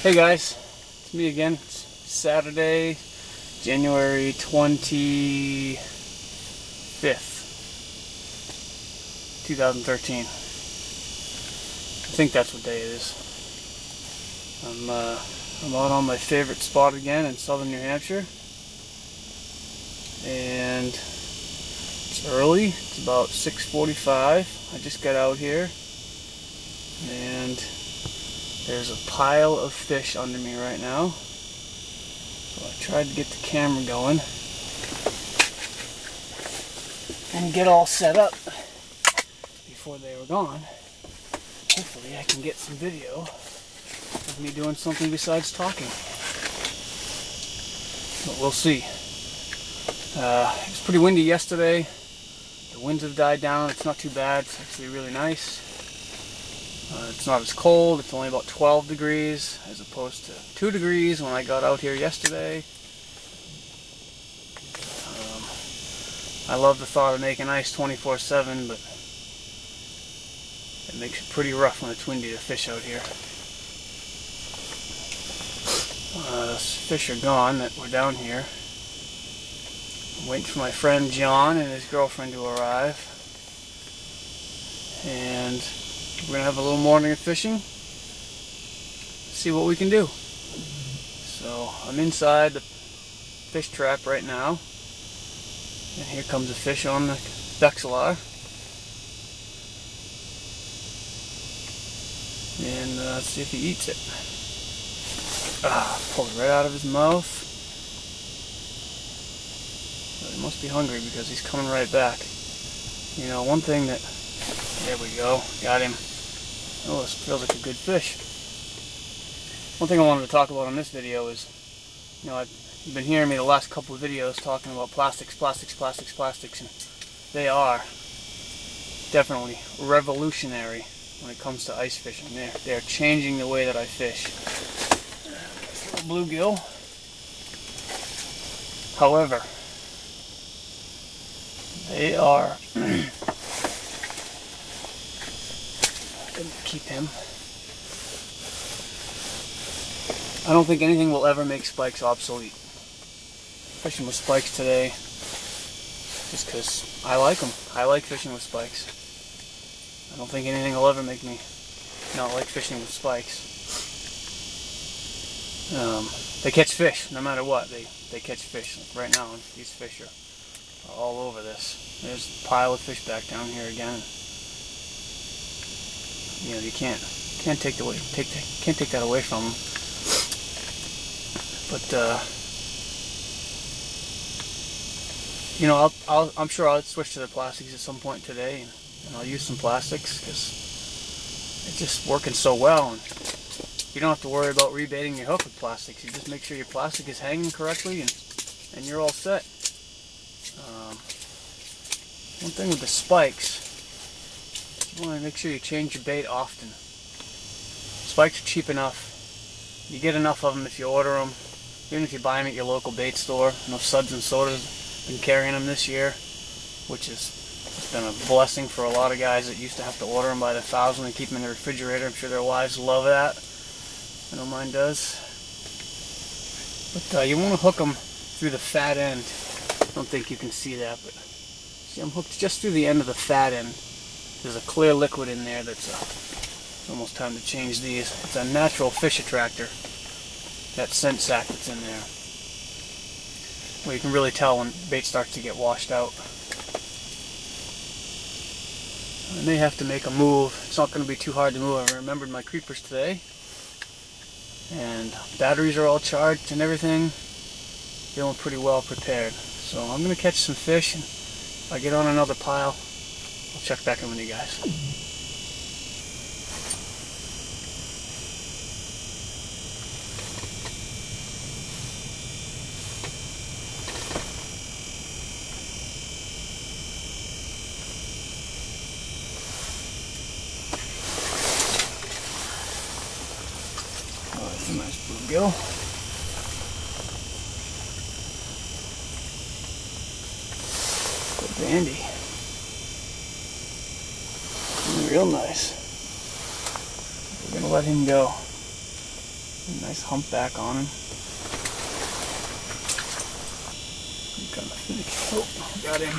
Hey guys, it's me again. It's Saturday, January 25th, 2013. I think that's what day it is. I'm out on my favorite spot again in southern New Hampshire, and it's early. It's about 6:45. I just got out here, and there's a pile of fish under me right now. So I tried to get the camera going and get all set up before they were gone. Hopefully I can get some video of me doing something besides talking. But we'll see. It was pretty windy yesterday. The winds have died down. It's not too bad. It's actually really nice. It's not as cold. It's only about 12 degrees as opposed to 2 degrees when I got out here yesterday. I love the thought of making ice 24/7, but it makes it pretty rough when it's windy to fish out here. The fish are gone that were down here. I'm waiting for my friend John and his girlfriend to arrive, and we're going to have a little morning of fishing, see what we can do. So I'm inside the fish trap right now, and here comes a fish on the Vexillar. And let's see if he eats it. Pulled it right out of his mouth. But he must be hungry because he's coming right back. You know, one thing that... There we go. Got him. Oh, this feels like a good fish. One thing I wanted to talk about in this video is, you know, you've been hearing me the last couple of videos talking about plastics, and they are definitely revolutionary when it comes to ice fishing. They're changing the way that I fish. This little bluegill. However, they are... keep him. I don't think anything will ever make spikes obsolete. Fishing with spikes today, just because I like them. I like fishing with spikes. I don't think anything will ever make me not like fishing with spikes. They catch fish no matter what. They catch fish. Like right now, these fish are all over this. There's a pile of fish back down here again. You know, you can't take that away from them. But you know, I'm sure I'll switch to the plastics at some point today, and I'll use some plastics because it's just working so well. And you don't have to worry about rebaiting your hook with plastics. You just make sure your plastic is hanging correctly, and you're all set. One thing with the spikes, you want to make sure you change your bait often. Spikes are cheap enough. You get enough of them if you order them. Even if you buy them at your local bait store. I know Suds and Soda's been carrying them this year, which has been a blessing for a lot of guys that used to have to order them by the thousand and keep them in the refrigerator. I'm sure their wives love that. I know mine does. But you want to hook them through the fat end. I don't think you can see that, but see, I'm hooked just through the end of the fat end. There's a clear liquid in there that's almost time to change these. It's a natural fish attractor, that scent sac that's in there. Well, you can really tell when bait starts to get washed out. I may have to make a move. It's not going to be too hard to move. I remembered my creepers today, and batteries are all charged and everything. Feeling pretty well prepared. So I'm going to catch some fish, and if I get on another pile, I'll check back in with you guys. Oh, that's a nice bluegill. Good bandy. Real nice. We're going to let him go. Nice humpback on him. Kind of finicky. Oh, got him.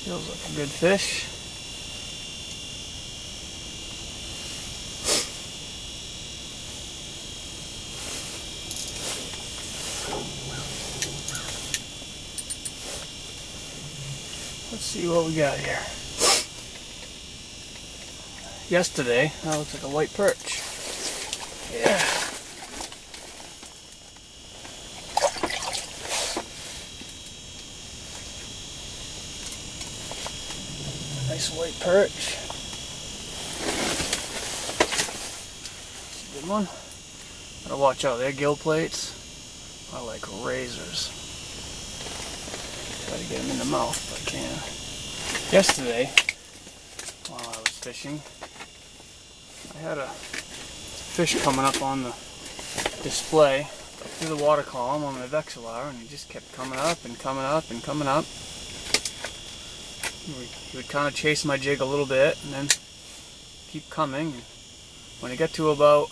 Feels like a good fish. Let's see what we got here. Yesterday, that looks like a white perch. Yeah. Nice white perch. That's a good one. Gotta watch out, their gill plates are like razors. Try to get them in the mouth if I can. Yesterday, while I was fishing, I had a fish coming up on the display through the water column on my Vexillar, and he just kept coming up and coming up and coming up. He would kind of chase my jig a little bit and then keep coming. And when he got to about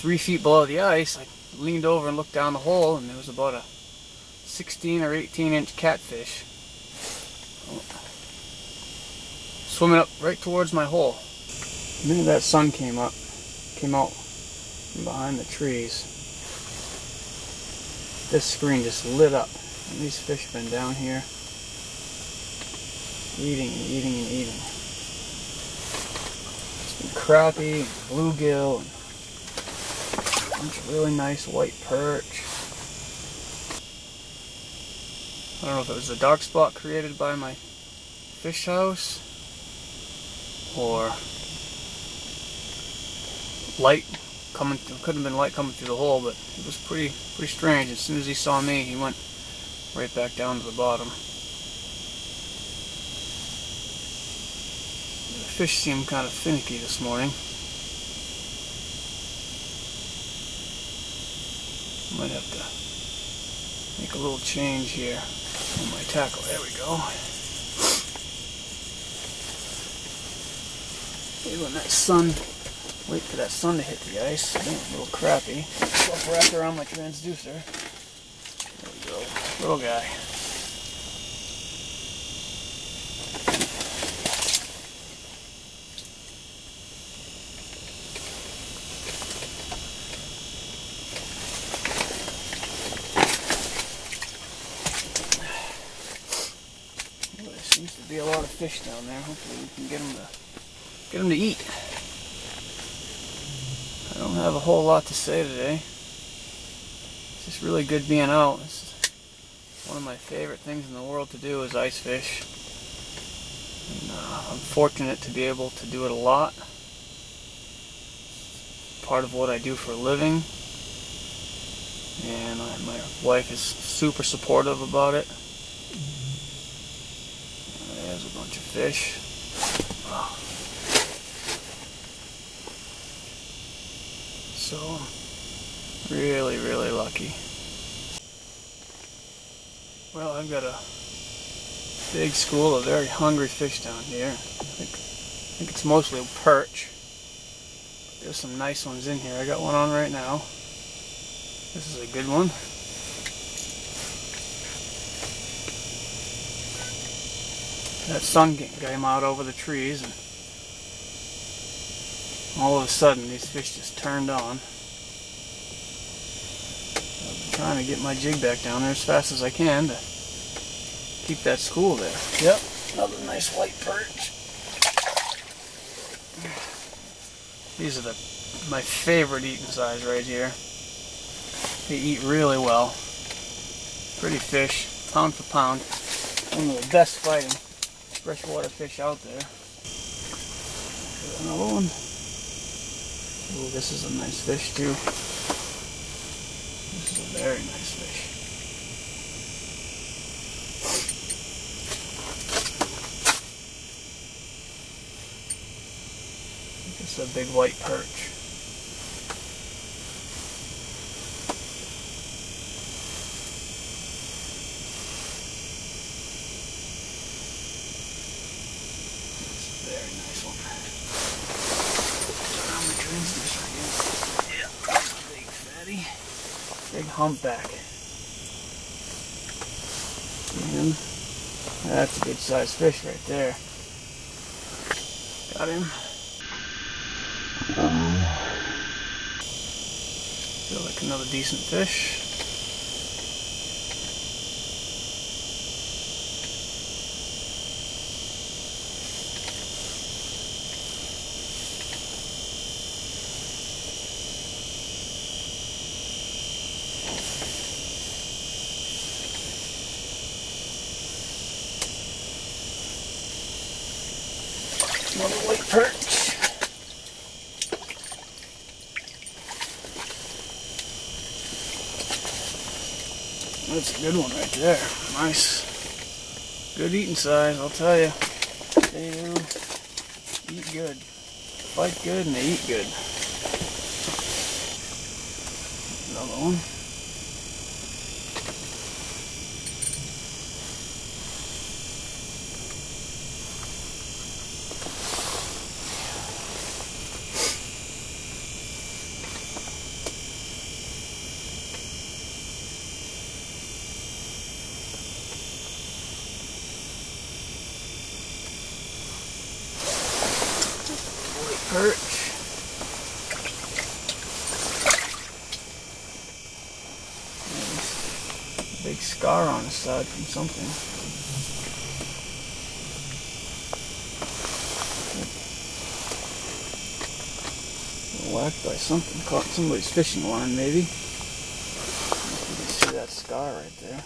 3 feet below the ice, I leaned over and looked down the hole, and there was about a 16 or 18 inch catfish swimming up right towards my hole. The minute that sun came out from behind the trees, this screen just lit up. And these fish have been down here eating and eating and eating. It's been crappie, and bluegill, and a bunch of really nice white perch. I don't know if it was the dark spot created by my fish house or light coming through. Couldn't have been light coming through the hole, but it was pretty strange. As soon as he saw me, he went right back down to the bottom. The fish seemed kind of finicky this morning. Might have to make a little change here on my tackle. There we go. Maybe when that sun, wait for that sun to hit the ice. A little crappie. Stuff wrapped around my transducer. There we go. Little guy. Well, there seems to be a lot of fish down there. Hopefully we can get them to eat. I don't have a whole lot to say today. It's just really good being out. It's one of my favorite things in the world to do is ice fish. And, I'm fortunate to be able to do it a lot. Part of what I do for a living. And my wife is super supportive about it. There's a bunch of fish. Wow. So, really, really lucky. Well, I've got a big school of very hungry fish down here. I think it's mostly perch. There's some nice ones in here. I got one on right now. This is a good one. That sun got him out over the trees, and all of a sudden these fish just turned on. I'm trying to get my jig back down there as fast as I can to keep that school there. Yep, another nice white perch. These are my favorite eating size right here. They eat really well. Pretty fish, pound for pound. One of the best fighting freshwater fish out there. Another one. Ooh, this is a nice fish too. This is a very nice fish. This is a big white perch. humpback. And that's a good sized fish right there. Got him. Feel like another decent fish. Another white perch. That's a good one right there. Nice. Good eating size, I'll tell you. They do eat good. Fight good and they eat good. Another one. Perch. Big scar on the side from something. Whacked by something. Caught somebody's fishing line, maybe. You can see that scar right there.